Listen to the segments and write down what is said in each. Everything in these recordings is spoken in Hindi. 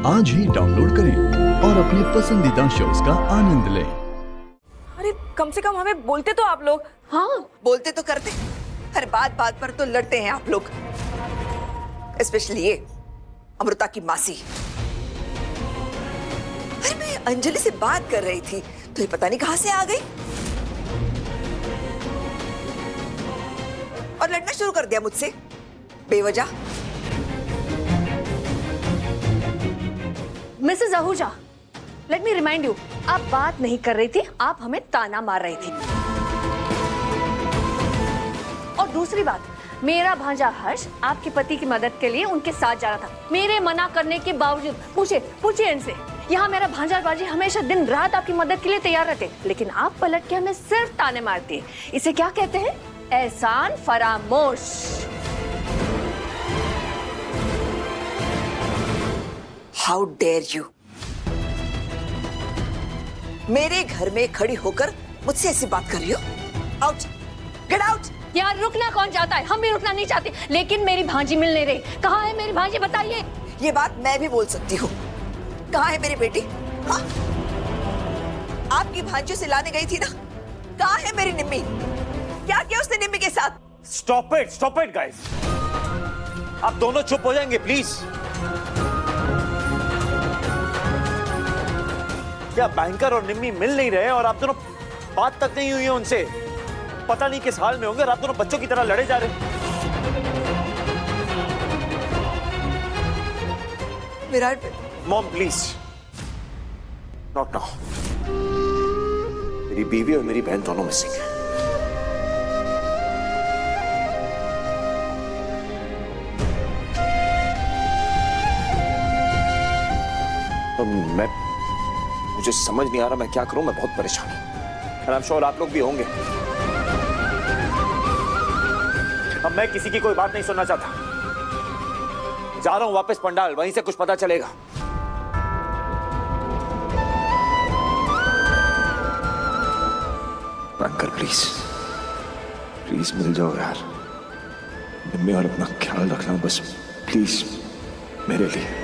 आज ही डाउनलोड करें और अपने पसंदीदा शोज का आनंद लें। अरे कम से कम हमें बोलते तो आप लोग। हाँ बोलते तो करते, हर बात बात पर तो लड़ते हैं आप लोग, स्पेशली ये अमृता की मासी। अरे मैं अंजलि से बात कर रही थी तो ये पता नहीं कहां से आ गई और लड़ना शुरू कर दिया मुझसे बेवजह। Mrs Ahuja, let me remind you, आप बात नहीं कर रही थी, आप हमें ताना मार रही थी। और दूसरी बात, मेरा भांजा हर्ष आपके पति की मदद के लिए उनके साथ जा रहा था, मेरे मना करने के बावजूद। पूछिए इनसे, यहाँ मेरा भांजा और बाजी हमेशा दिन रात आपकी मदद के लिए तैयार रहते, लेकिन आप पलट के हमें सिर्फ ताने मारती हैं। इसे क्या कहते हैं? एहसान फरामोश। हाउ डेयर यू, मेरे घर में खड़ी होकर मुझसे ऐसी बात कर रही हो? Out, get out. यार रुकना कौन चाहता है? हम भी रुकना नहीं चाहते, लेकिन मेरी भांजी मिल नहीं रही। कहाँ है मेरी भांजी, बताइए। ये बात मैं भी बोल सकती हूँ। कहाँ है मेरी बेटी? हाँ? आपकी भांजियों से लाने गई थी ना, कहाँ है मेरी निम्मी? क्या किया उसने निम्मी के साथ? स्टॉप इट गाइस, आप दोनों चुप हो जाएंगे प्लीज। क्या बैंकर और निम्मी मिल नहीं रहे और आप दोनों बात तक नहीं हुई है उनसे? पता नहीं किस हाल में होंगे और आप दोनों बच्चों की तरह लड़े जा रहे हैं। Virat, mom please, not now. मेरी बीवी और मेरी बहन दोनों मिसिंग है। मुझे समझ नहीं आ रहा मैं क्या करूं, मैं बहुत परेशान हूं। आई एम श्योर आप लोग भी होंगे। अब मैं किसी की कोई बात नहीं सुनना चाहता, जा रहा हूं वापस पंडाल, वहीं से कुछ पता चलेगा। बैंकर प्लीज प्लीज मिल जाओ यार, मम्मी, और अपना ख्याल रखना बस प्लीज मेरे लिए।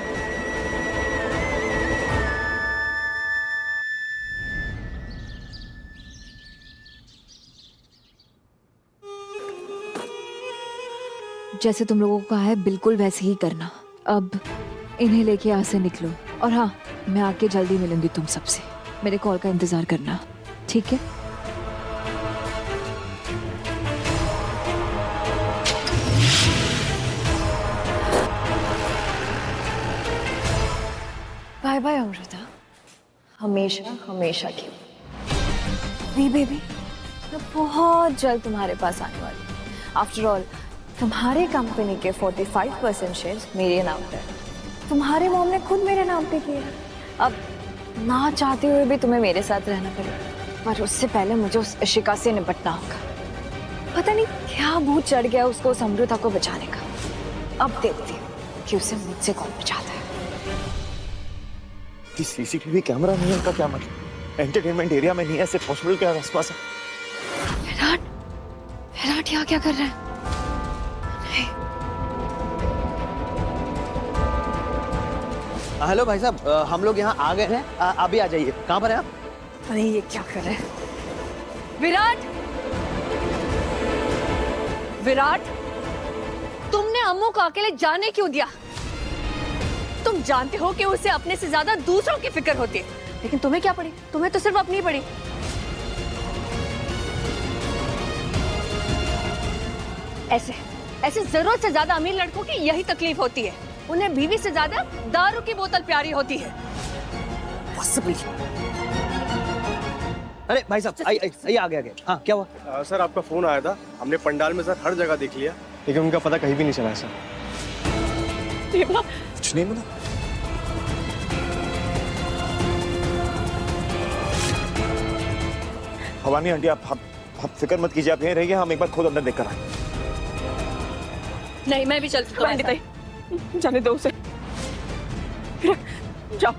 जैसे तुम लोगों को कहा है बिल्कुल वैसे ही करना। अब इन्हें लेके यहाँ से निकलो, और हाँ, मैं आके जल्दी मिलूंगी तुम सबसे। मेरे कॉल का इंतजार करना, ठीक है? बाय बाय अमृता, हमेशा हमेशा की। वी बेबी, मैं बहुत जल्द तुम्हारे पास आने वाली हूँ। आफ्टर ऑल तुम्हारे कंपनी के 45% शेयर्स मेरे नाम पे, तुम्हारे मॉम ने खुद मेरे नाम पे किए। अब ना चाहते हुए भी तुम्हें मेरे साथ रहना पड़ेगा, पर उससे पहले मुझे उस इशिका से निपटना होगा। पता नहीं क्या भूत चढ़ गया उसको उस अमृता को बचाने का। अब देखती हूँ कि उसे मुझसे कौन बचाता है। सीसीटीवी कैमरा नहीं है, उनका क्या मतलब? एंटरटेनमेंट एरिया में नहीं है, सिर्फ हॉस्पिटल के आसपास है। विराट यहाँ क्या कर रहा है? हेलो भाई साहब, हम लोग यहाँ आ गए हैं, आप भी आ जाइए। कहाँ पर हैं आप? अरे ये क्या कर रहे हैं? विराट, तुमने अम्मू को अकेले जाने क्यों दिया? तुम जानते हो कि उसे अपने से ज्यादा दूसरों की फिक्र होती है, लेकिन तुम्हें क्या पड़ी? तुम्हें तो सिर्फ अपनी पड़ी। ऐसे जरूरत से ज्यादा अमीर लड़कों की यही तकलीफ होती है, उन्हें बीवी से ज्यादा दारू की बोतल प्यारी होती है। अरे भाई साहब, आइए आगे आगे। हाँ, क्या हुआ? सर आपका फोन आया था, हमने पंडाल में सर हर जगह देख लिया, लेकिन उनका पता कहीं भी नहीं चला है सर। कुछ नहीं मिला। भवानी आंटी, आप फिक्र मत कीजिए, आप यहीं रहिए, हम एक बार खुद अंदर देख कर आए। नहीं, मैं भी चलती हूँ। जाने दो उसे। जाओ।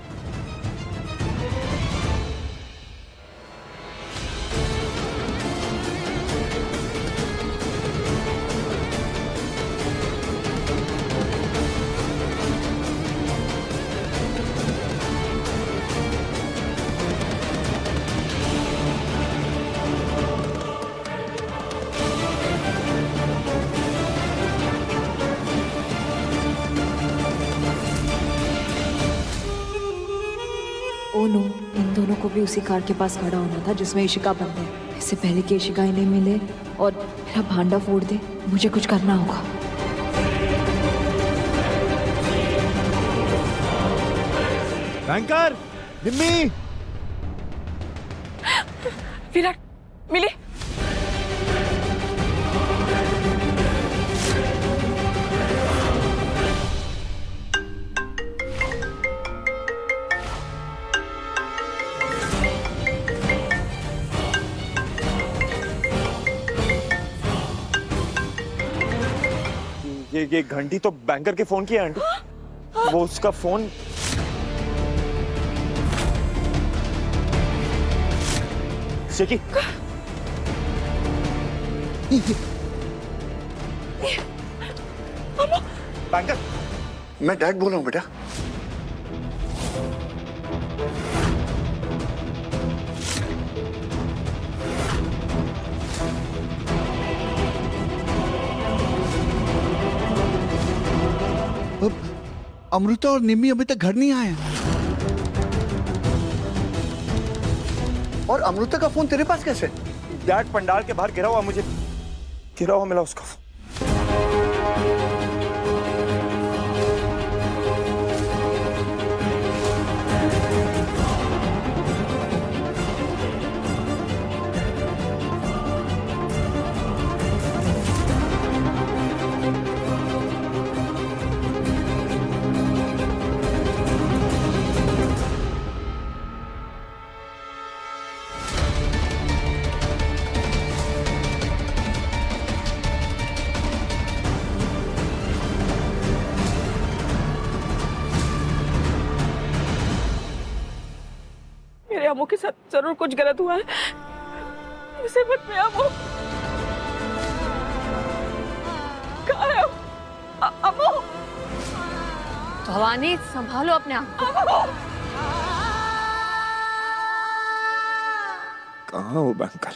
ओ नो, इन दोनों को भी उसी कार के पास खड़ा होना था जिसमें इशिका बंद है। इससे पहले कि इशिका इन्हें मिले और मेरा भांडा फोड़ दे, मुझे कुछ करना होगा। बैंकर, निम्मी, विराट, मिले। ये घंटी तो बैंकर के फोन की है आंटी। वो उसका फोन शेकी। बैंकर, मैं डैड बोल रहा हूँ बेटा। अब अमृता और निम्मी अभी तक घर नहीं आए हैं। और अमृता का फोन तेरे पास कैसे? डैड पंडाल के बाहर गिरा हुआ, मुझे गिरा हुआ मिला उसका फोन। मेरे अमो के साथ जरूर कुछ गलत हुआ है। मुसीबत में अमो। कहाँ है अमो? भवानी, संभालो अपने आप को। कहाँ हो बैंकर?